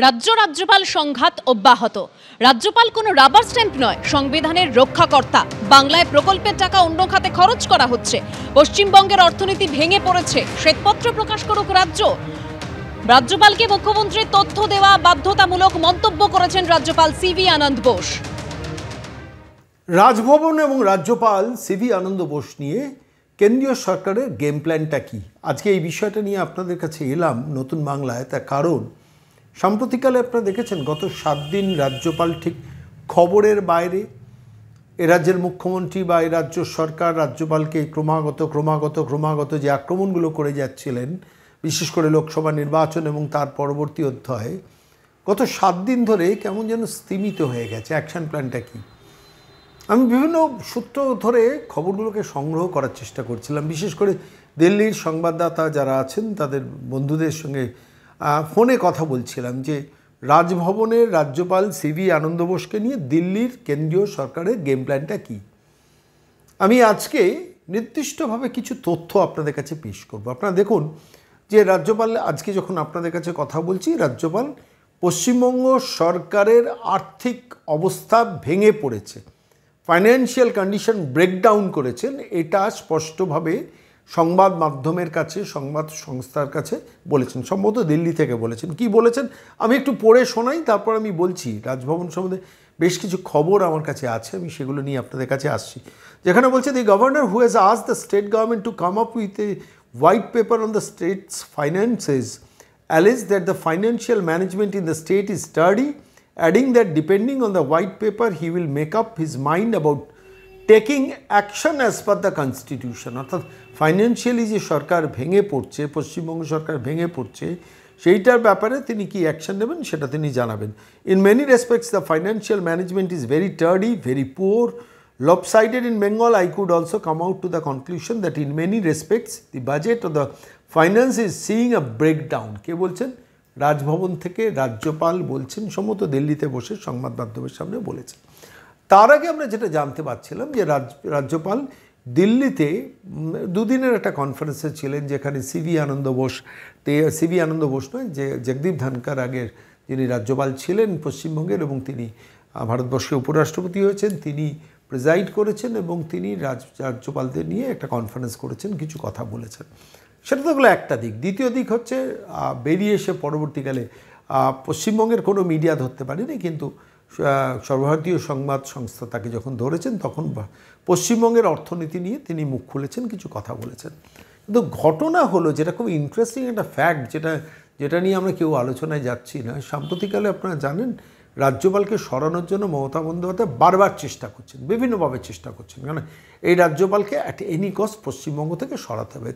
রাজ্যপাল সংঘাত অব্যাহত। রাজ্যপাল কোনো রাবার স্ট্যাম্প নয়, সংবিধানের রক্ষাকর্তা। বাংলায় প্রকল্পের টাকা অন্য খাতে খরচ করা হচ্ছে। পশ্চিমবঙ্গের অর্থনীতি ভেঙে পড়েছে। শ্বেতপত্র প্রকাশ করুক রাজ্য। রাজ্যপালকে মুখ্যমন্ত্রীর তথ্য দেওয়া বাধ্যতামূলক মন্তব্য করেছেন রাজ্যপাল সিভি আনন্দ বোস। রাজভবন এবং রাজ্যপাল সিভি আনন্দ বোস নিয়ে কেন্দ্রীয় সরকারের গেম প্ল্যানটা কি, আজকে এই বিষয়টা নিয়ে আপনাদের কাছে এলাম নতুন বাংলায়। তার কারণ সাম্প্রতিককালে আপনারা দেখেছেন গত 7 দিন রাজ্যপাল ঠিক খবরের বাইরে। এ রাজ্যের মুখ্যমন্ত্রী বা এ রাজ্য সরকার রাজ্যপালকে ক্রমাগত যে আক্রমণগুলো করে যাচ্ছিলেন, বিশেষ করে লোকসভা নির্বাচন এবং তার পরবর্তী অধ্যায়ে, গত 7 দিন ধরে কেমন যেন স্তিমিত হয়ে গেছে। অ্যাকশন প্ল্যানটা কী? আমি বিভিন্ন সূত্র ধরে খবরগুলোকে সংগ্রহ করার চেষ্টা করছিলাম, বিশেষ করে দিল্লির সংবাদদাতা যারা আছেন তাদের বন্ধুদের সঙ্গে ফোনে কথা বলছিলাম যে রাজভবনের রাজ্যপাল সিভি আনন্দ বোসকে নিয়ে দিল্লির কেন্দ্রীয় সরকারের গেম প্ল্যানটা কী। আমি আজকে নির্দিষ্টভাবে কিছু তথ্য আপনাদের কাছে পেশ করব। আপনারা দেখুন যে রাজ্যপাল, আজকে যখন আপনাদের কাছে কথা বলছি, রাজ্যপাল পশ্চিমবঙ্গ সরকারের আর্থিক অবস্থা ভেঙে পড়েছে, ফাইন্যান্সিয়াল কন্ডিশন ব্রেকডাউন করেছেন, এটা স্পষ্টভাবে সংবাদ মাধ্যমের কাছে, সংবাদ সংস্থার কাছে বলেছেন। সম্ভবত দিল্লি থেকে বলেছেন। কি বলেছেন আমি একটু পড়ে শোনাই, তারপর আমি বলছি। রাজভবন সম্বন্ধে বেশ কিছু খবর আমার কাছে আছে, আমি সেগুলো নিয়ে আপনাদের কাছে আসছি। যেখানে বলছে, the governor who has asked the state government to come up with a white paper on the state's finances alleged that the financial management in the state is sturdy, adding that depending on the white paper he will make up his mind about taking action as per the constitution. অর্থাৎ financially যে সরকার ভেঙে পড়ছে, পশ্চিমবঙ্গ সরকার ভেঙে পড়ছে, সেইটার ব্যাপারে তিনি কি অ্যাকশন নেবেন সেটা তিনি জানাবেন। In many respects the financial management is very টার্ডি, very poor, lopsided in Bengal. I could also come out to the conclusion that in many respects the budget of the finance is seeing a breakdown. কে বলছেন? রাজভবন থেকে রাজ্যপাল বলছেন, সম্ভবত দিল্লিতে বসে সংবাদ মাধ্যমের সামনে বলেছেন। তার আগে আমরা যেটা জানতে পারছিলাম যে রাজ্যপাল দিল্লিতে দুদিনের একটা কনফারেন্সে ছিলেন, যেখানে সিভি আনন্দ বোস নয়, যে জগদীপ ধনকর আগের যিনি রাজ্যপাল ছিলেন পশ্চিমবঙ্গের এবং তিনি ভারতবর্ষের উপরাষ্ট্রপতি হয়েছেন, তিনি প্রেজাইড করেছেন এবং তিনি রাজ্যপালদের নিয়ে একটা কনফারেন্স করেছেন, কিছু কথা বলেছেন। সেটা তো হলো একটা দিক। দ্বিতীয় দিক হচ্ছে, বেরিয়ে এসে পরবর্তীকালে পশ্চিমবঙ্গের কোনো মিডিয়া ধরতে পারেনি, কিন্তু সর্বভারতীয় সংবাদ সংস্থা তাকে যখন ধরেছেন তখন পশ্চিমবঙ্গের অর্থনীতি নিয়ে তিনি মুখ খুলেছেন, কিছু কথা বলেছেন। কিন্তু ঘটনা হলো, যেটা খুব ইন্টারেস্টিং একটা ফ্যাক্ট, যেটা নিয়ে আমরা কেউ আলোচনায় যাচ্ছি না, সাম্প্রতিককালে আপনারা জানেন রাজ্যপালকে সরানোর জন্য মমতা বন্দ্যোপাধ্যায় বারবার চেষ্টা করছেন, বিভিন্নভাবে চেষ্টা করছেন। কারণ এই রাজ্যপালকে অ্যাট এনি কস্ট পশ্চিমবঙ্গ থেকে সরাতে হবে।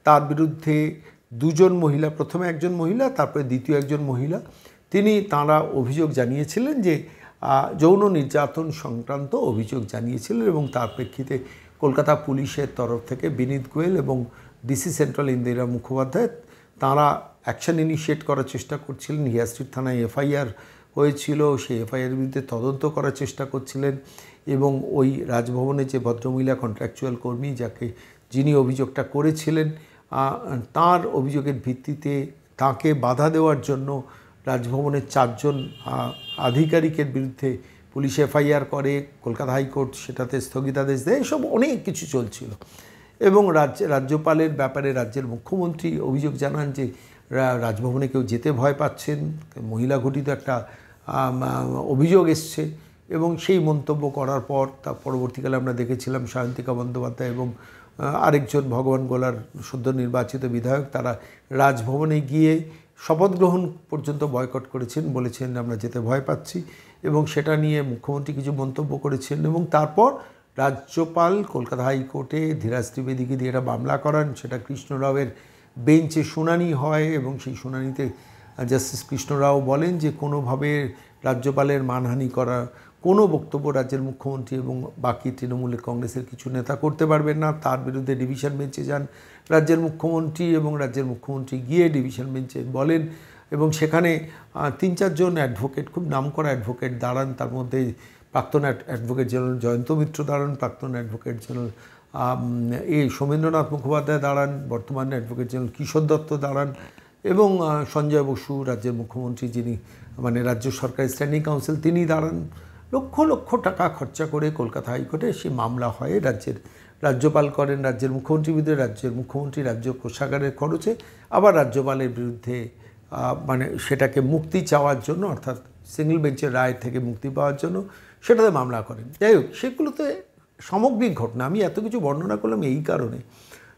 তার বিরুদ্ধে দুজন মহিলা, প্রথমে একজন মহিলা, তারপরে দ্বিতীয় একজন মহিলা, তাঁরা অভিযোগ জানিয়েছিলেন যে যৌন নির্যাতন সংক্রান্ত অভিযোগ জানিয়েছিলেন, এবং তার প্রেক্ষিতে কলকাতা পুলিশের তরফ থেকে বিনীত গোয়েল এবং ডিসি সেন্ট্রাল ইন্দিরা মুখোপাধ্যায় তাঁরা অ্যাকশন ইনিশিয়েট করার চেষ্টা করছিলেন। হিয়া স্ট্রিট থানায় এফআইআর হয়েছিল, সেই এফআইআর বিরুদ্ধে তদন্ত করার চেষ্টা করছিলেন, এবং ওই রাজভবনে যে ভদ্রমহিলা কন্ট্রাকচুয়াল কর্মী যিনি অভিযোগটা করেছিলেন, তার অভিযোগের ভিত্তিতে তাকে বাধা দেওয়ার জন্য রাজভবনের 4 জন আধিকারিকের বিরুদ্ধে পুলিশ এফআইআর করে, কলকাতা হাইকোর্ট সেটাতে স্থগিতাদেশ দেয়। এসব অনেক কিছু চলছিল, এবং রাজ্যপালের ব্যাপারে রাজ্যের মুখ্যমন্ত্রী অভিযোগ জানান যে রাজভবনে কেউ যেতে ভয় পাচ্ছেন, মহিলা ঘটিত একটা অভিযোগ এসছে, এবং সেই মন্তব্য করার পর তার পরবর্তীকালে আমরা দেখেছিলাম সায়ন্তিকা বন্দ্যোপাধ্যায় এবং আরেকজন ভগবান গোলার সদ্য নির্বাচিত বিধায়ক, তারা রাজভবনে গিয়ে শপথ গ্রহণ পর্যন্ত বয়কট করেছেন, বলেছেন আমরা যেতে ভয় পাচ্ছি, এবং সেটা নিয়ে মুখ্যমন্ত্রী কিছু মন্তব্য করেছেন। এবং তারপর রাজ্যপাল কলকাতা হাইকোর্টে ধীরাজ ত্রিবেদীকে দিয়ে একটা মামলা করান, সেটা কৃষ্ণ রাওয়ের বেঞ্চে শুনানি হয়, এবং সেই শুনানিতে জাস্টিস কৃষ্ণ রাও বলেন যে কোনোভাবে রাজ্যপালের মানহানি করা কোনো বক্তব্য রাজ্যের মুখ্যমন্ত্রী এবং বাকি তৃণমূলের কংগ্রেসের কিছু নেতা করতে পারবেন না। তার বিরুদ্ধে ডিভিশন বেঞ্চে যান রাজ্যের মুখ্যমন্ত্রী, এবং রাজ্যের মুখ্যমন্ত্রী গিয়ে ডিভিশন বেঞ্চে বলেন, এবং সেখানে 3-4 জন অ্যাডভোকেট, খুব নামকরা অ্যাডভোকেট দাঁড়ান। তার মধ্যে প্রাক্তন অ্যাডভোকেট জেনারেল জয়ন্ত মিত্র দাঁড়ান, প্রাক্তন অ্যাডভোকেট জেনারেল এই সৌমেন্দ্রনাথ মুখোপাধ্যায় দাঁড়ান, বর্তমান অ্যাডভোকেট জেনারেল কিশোর দত্ত দাঁড়ান, এবং সঞ্জয় বসু রাজ্যের মুখ্যমন্ত্রী, যিনি মানে রাজ্য সরকারের স্ট্যান্ডিং কাউন্সিল, তিনি দাঁড়ান। লক্ষ লক্ষ টাকা খরচা করে কলকাতা হাইকোর্টে সে মামলা হয়। রাজ্যপাল করেন, রাজ্যের মুখ্যমন্ত্রীর বিরুদ্ধে, রাজ্যের মুখ্যমন্ত্রী রাজ্য কোষাগারের খরচে আবার রাজ্যপালের বিরুদ্ধে মানে সেটাকে মুক্তি চাওয়ার জন্য, অর্থাৎ সিঙ্গল বেঞ্চের রায় থেকে মুক্তি পাওয়ার জন্য সেটাতে মামলা করেন। যাই হোক, সেগুলোতে সামগ্রিক ঘটনা। আমি এত কিছু বর্ণনা করলাম এই কারণে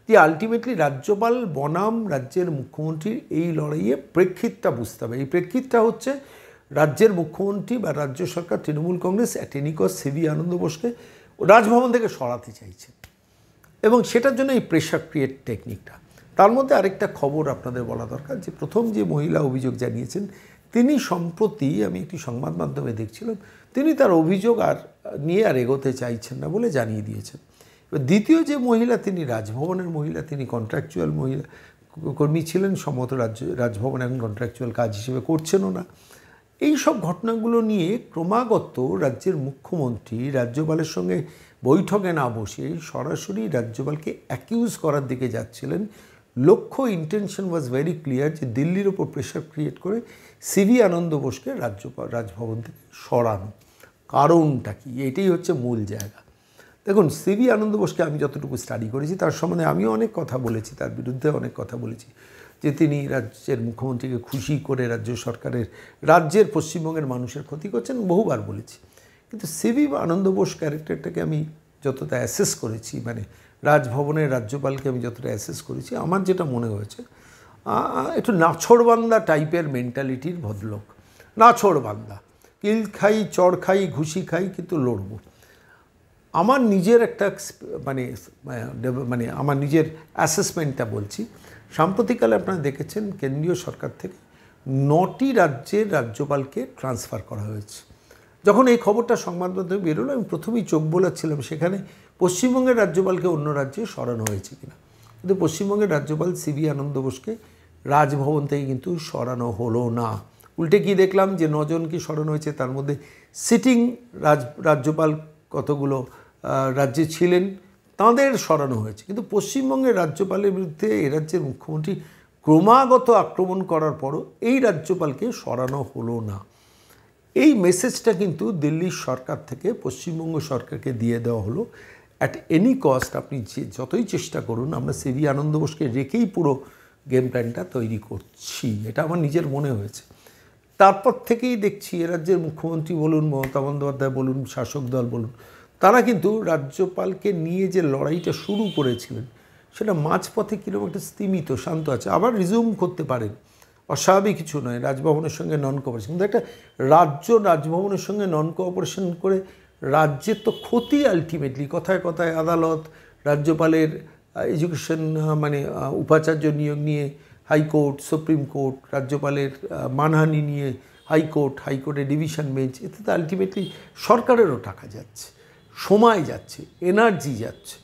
যে আলটিমেটলি রাজ্যপাল বনাম রাজ্যের মুখ্যমন্ত্রীর এই লড়াইয়ে প্রেক্ষিতটা বুঝতে হবে। এই প্রেক্ষিতটা হচ্ছে রাজ্যের মুখ্যমন্ত্রী বা রাজ্য সরকার Trinamool Congress at any cost CV Ananda বোসকে রাজভবন থেকে সরাতে চাইছে, এবং সেটার জন্য এই প্রেশার ক্রিয়েট টেকনিকটা। তার মধ্যে আরেকটা খবর আপনাদের বলা দরকার, যে প্রথম যে মহিলা অভিযোগ জানিয়েছেন তিনি সম্প্রতি, আমি একটি সংবাদ মাধ্যমে দেখছিলাম, তিনি তার অভিযোগ নিয়ে এগোতে চাইছেন না বলে জানিয়ে দিয়েছেন। এবার দ্বিতীয় যে মহিলা, তিনি রাজভবনের মহিলা, তিনি কন্ট্রাকচুয়াল মহিলা কর্মী ছিলেন, সম্ভবত রাজভবন এখন কন্ট্রাকচুয়াল কাজ হিসেবে করছেনও না। এই সব ঘটনাগুলো নিয়ে ক্রমাগত রাজ্যের মুখ্যমন্ত্রী রাজ্যপালের সঙ্গে বৈঠকে না বসে সরাসরি রাজ্যপালকে অ্যাকিউজ করার দিকে যাচ্ছিলেন। লক্ষ্য, ইন্টেনশন ওয়াজ ভেরি ক্লিয়ার, যে দিল্লির ওপর প্রেশার ক্রিয়েট করে সিভি আনন্দ বোসকে রাজভবন থেকে সরানো। কারণটা কি? এটাই হচ্ছে মূল জায়গা। দেখুন, সিভি আনন্দ বোসকে আমি যতটুকু স্টাডি করেছি, তার সম্বন্ধে আমিও অনেক কথা বলেছি, তার বিরুদ্ধে অনেক কথা বলেছি, যে তিনি রাজ্যের মুখ্যমন্ত্রীকে খুশি করে রাজ্যের পশ্চিমবঙ্গের মানুষের ক্ষতি করছেন, বহুবার বলেছি। কিন্তু সিভি আনন্দ বোস ক্যারেক্টারটাকে আমি যতটা অ্যাসেস করেছি, মানে রাজভবনের রাজ্যপালকে আমি যতটা অ্যাসেস করেছি, আমার যেটা মনে হয়েছে একটু নাছোড়বান্দা টাইপের মেন্টালিটির ভদ্রলোক। নাছোড়বান্দা, কিল খাই, চড় খাই, ঘুষি খাই, কিন্তু লড়ব। আমার নিজের একটা মানে আমার নিজের অ্যাসেসমেন্টটা বলছি। সাম্প্রতিককালে আপনারা দেখেছেন কেন্দ্রীয় সরকার থেকে 9টি রাজ্যের রাজ্যপালকে ট্রান্সফার করা হয়েছে। যখন এই খবরটা সংবাদ মাধ্যমে বেরোলো, আমি প্রথমেই চোখ বোলাচ্ছিলাম সেখানে পশ্চিমবঙ্গের রাজ্যপালকে অন্য রাজ্যে সরানো হয়েছে কিনা। কিন্তু পশ্চিমবঙ্গের রাজ্যপাল সিভি আনন্দ বোসকে রাজভবন থেকে কিন্তু সরানো হলো না। উল্টে কি দেখলাম, যে 9 জনকে সরানো হয়েছে, তার মধ্যে সিটিং রাজ্যপাল কতগুলো রাজ্যে ছিলেন তাঁদের সরানো হয়েছে। কিন্তু পশ্চিমবঙ্গের রাজ্যপালের বিরুদ্ধে এ রাজ্যের মুখ্যমন্ত্রী ক্রমাগত আক্রমণ করার পরও এই রাজ্যপালকে সরানো হলো না। এই মেসেজটা কিন্তু দিল্লির সরকার থেকে পশ্চিমবঙ্গ সরকারকে দিয়ে দেওয়া হলো, অ্যাট এনি কস্ট আপনি যতই চেষ্টা করুন, আমরা সিভি আনন্দ বোসকে রেখেই পুরো গেম প্ল্যানটা তৈরি করছি, এটা আমার নিজের মনে হয়েছে। তারপর থেকেই দেখছি এ রাজ্যের মুখ্যমন্ত্রী বলুন, মমতা বন্দ্যোপাধ্যায় বলুন, শাসক দল বলুন, তারা কিন্তু রাজ্যপালকে নিয়ে যে লড়াইটা শুরু করেছিলেন, সেটা মাঝপথে কীরকম একটা স্তিমিত, শান্ত আছে, আবার রিজিউম করতে পারেন, অস্বাভাবিক কিছু নয়। রাজভবনের সঙ্গে নন কোঅপারেশন, কিন্তু একটা রাজভবনের সঙ্গে নন কোঅপারেশন করে রাজ্যের তো ক্ষতি আলটিমেটলি। কথায় কথায় আদালত, রাজ্যপালের এডুকেশন মানে উপাচার্য নিয়োগ নিয়ে হাইকোর্ট, সুপ্রিম কোর্ট, রাজ্যপালের মানহানি নিয়ে হাইকোর্টের ডিভিশন বেঞ্চ, এতে তো আলটিমেটলি সরকারেরও টাকা যাচ্ছে, সময় যাচ্ছে, এনার্জি যাচ্ছে।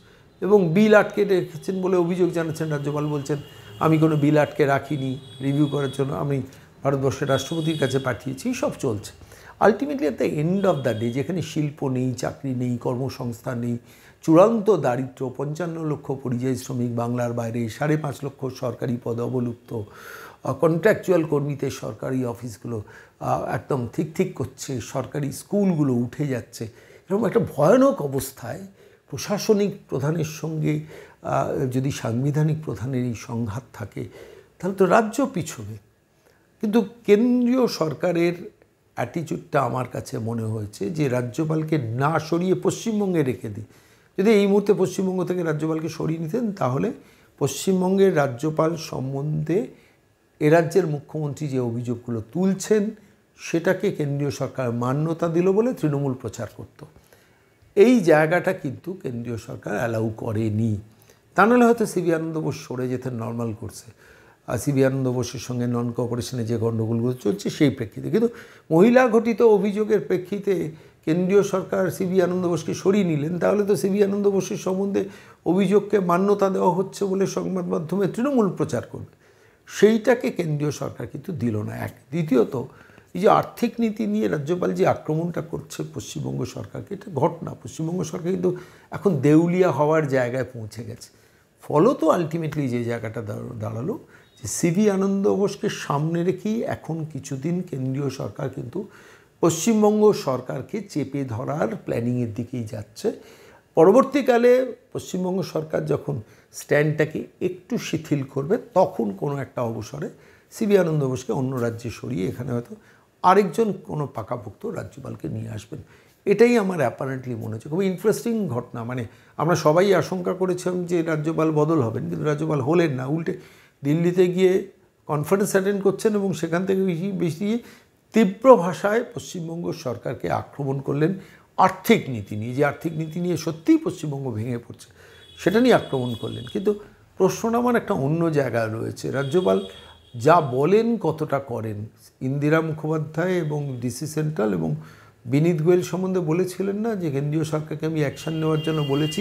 এবং বিল আটকে রেখেছেন বলে অভিযোগ জানাচ্ছেন রাজ্যপাল, বলছেন আমি কোনো বিল আটকে রাখিনি, রিভিউ করার জন্য আমি ভারতবর্ষের রাষ্ট্রপতির কাছে পাঠিয়েছি, সব চলছে। Ultimately at the end of the day, যেখানে শিল্প নেই, চাকরি নেই, কর্মসংস্থান নেই, চূড়ান্ত দারিদ্র্য, 55 লক্ষ পরিযায়ী শ্রমিক বাংলার বাইরে, 5.5 লক্ষ সরকারি পদ অবলুপ্ত, কন্ট্রাকচুয়াল কর্মীতে সরকারি অফিসগুলো একদম ঠিক করছে, সরকারি স্কুলগুলো উঠে যাচ্ছে, এরকম একটা ভয়ানক অবস্থায় প্রশাসনিক প্রধানের সঙ্গে যদি সাংবিধানিক প্রধানের এই সংঘাত থাকে, তাহলে তো রাজ্য পিছবে। কিন্তু কেন্দ্রীয় সরকারের অ্যাটিচিউডটা আমার কাছে মনে হয়েছে যে রাজ্যপালকে না সরিয়ে পশ্চিমবঙ্গে রেখে দিই। যদি এই মুহূর্তে পশ্চিমবঙ্গ থেকে রাজ্যপালকে সরিয়ে নিতেন, তাহলে পশ্চিমবঙ্গের রাজ্যপাল সম্বন্ধে এ রাজ্যের মুখ্যমন্ত্রী যে অভিযোগগুলো তুলছেন, সেটাকে কেন্দ্রীয় সরকার মান্যতা দিল বলে তৃণমূল প্রচার করত। এই জায়গাটা কিন্তু কেন্দ্রীয় সরকার অ্যালাউ করেনি। তা নাহলে হয়তো সিভি আনন্দ বোস সরে যেতেন নর্মাল কোর্সে। আর সিভি আনন্দ বোসের সঙ্গে নন কোঅপারেশনে যে গণ্ডগোলগুলো চলছে সেই প্রেক্ষিতে, কিন্তু মহিলা ঘটিত অভিযোগের প্রেক্ষিতে কেন্দ্রীয় সরকার সিভি আনন্দ বোসকে সরিয়ে নিলেন, তাহলে তো সিভি আনন্দ বোসের সম্বন্ধে অভিযোগকে মান্যতা দেওয়া হচ্ছে বলে সংবাদ মাধ্যমে তৃণমূল প্রচার করবে। সেইটাকে কেন্দ্রীয় সরকার কিন্তু দিল না। এক, দ্বিতীয়ত এই যে আর্থিক নীতি নিয়ে রাজ্যপাল যে আক্রমণটা করছে পশ্চিমবঙ্গ সরকারকে, এটা ঘটনা। পশ্চিমবঙ্গ সরকার কিন্তু এখন দেউলিয়া হওয়ার জায়গায় পৌঁছে গেছে। ফলত আলটিমেটলি যে জায়গাটা দাঁড়ালো, যে যে সিভি আনন্দ বোসকে সামনে রেখেই এখন কিছুদিন কেন্দ্রীয় সরকার কিন্তু পশ্চিমবঙ্গ সরকারকে চেপে ধরার প্ল্যানিংয়ের দিকেই যাচ্ছে। পরবর্তীকালে পশ্চিমবঙ্গ সরকার যখন স্ট্যান্ডটাকে একটু শিথিল করবে তখন কোনো একটা অবসরে সিভি আনন্দ বোসকে অন্য রাজ্যে সরিয়ে এখানে হয়তো আরেকজন কোনো পাকাপোক্ত রাজ্যপালকে নিয়ে আসবেন। এটাই আমার অ্যাপারেন্টলি মনে হচ্ছে। খুব ইন্টারেস্টিং ঘটনা। মানে আমরা সবাই আশঙ্কা করেছিলাম যে রাজ্যপাল বদল হবেন, কিন্তু রাজ্যপাল হলেন না, উল্টে দিল্লিতে গিয়ে কনফারেন্স অ্যাটেন্ড করছেন এবং সেখান থেকে বেশি তীব্র ভাষায় পশ্চিমবঙ্গ সরকারকে আক্রমণ করলেন আর্থিক নীতি নিয়ে, যে আর্থিক নীতি নিয়ে সত্যিই পশ্চিমবঙ্গ ভেঙে পড়ছে সেটা নিয়ে আক্রমণ করলেন। কিন্তু প্রশ্নটা আমার একটা অন্য জায়গায় রয়েছে, রাজ্যপাল যা বলেন কতটা করেন। ইন্দিরা মুখোপাধ্যায় এবং ডিসি সেন্ট্রাল এবং বিনীত গোয়েল সম্বন্ধে বলেছিলেন না যে কেন্দ্রীয় সরকারকে আমি অ্যাকশান নেওয়ার জন্য বলেছি,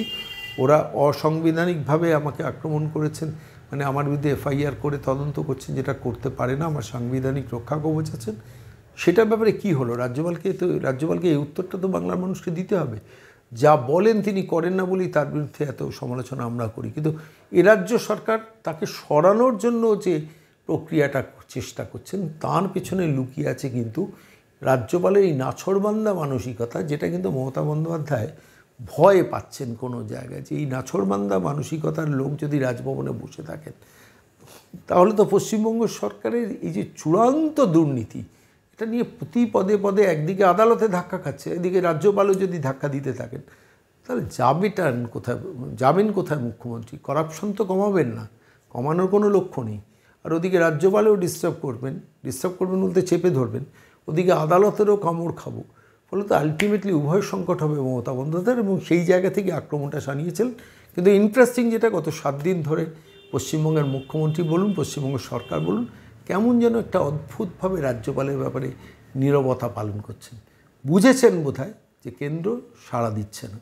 ওরা অসাংবিধানিকভাবে আমাকে আক্রমণ করেছেন, মানে আমার বিরুদ্ধে এফআইআর করে তদন্ত করছেন, যেটা করতে পারে না, আমার সাংবিধানিক রক্ষা কবচ আছেন। সেটার ব্যাপারে কি হলো? রাজ্যপালকে এই উত্তরটা তো বাংলার মানুষকে দিতে হবে। যা বলেন তিনি করেন না বলেই তার বিরুদ্ধে এত সমালোচনা আমরা করি, কিন্তু এ রাজ্য সরকার তাকে সরানোর জন্য যে প্রক্রিয়াটা চেষ্টা করছেন তার পেছনে লুকিয়ে আছে কিন্তু রাজ্যপালের এই নাছোড়বান্দা মানসিকতা, যেটা কিন্তু মমতা বন্দ্যোপাধ্যায় ভয় পাচ্ছেন কোনো জায়গায়, যে এই নাছোড়বান্দা মানসিকতার লোক যদি রাজভবনে বসে থাকেন তাহলে তো পশ্চিমবঙ্গ সরকারের এই যে চূড়ান্ত দুর্নীতি, এটা নিয়ে প্রতি পদে পদে একদিকে আদালতে ধাক্কা খাচ্ছে, এদিকে রাজ্যপালও যদি ধাক্কা দিতে থাকেন তাহলে যাবেন কোথায় মুখ্যমন্ত্রী? করাপশন তো কমাবেন না, কমানোর কোনো লক্ষ্য নেই। আর ওদিকে রাজ্যপালেও ডিস্টার্ব করবেন বলতে চেপে ধরবেন, ওদিকে আদালতেরও কামড় খাবো, ফলে তো আলটিমেটলি উভয় সংকট হবে মমতা বন্দ্যোপাধ্যায়ের, এবং সেই জায়গা থেকে আক্রমণটা সানিয়েছিলেন। কিন্তু ইন্টারেস্টিং যেটা, গত 7 দিন ধরে পশ্চিমবঙ্গের মুখ্যমন্ত্রী বলুন, পশ্চিমবঙ্গ সরকার বলুন, কেমন যেন একটা অদ্ভুতভাবে রাজ্যপালের ব্যাপারে নীরবতা পালন করছেন। বুঝেছেন বোধহয় যে কেন্দ্র সাড়া দিচ্ছে না।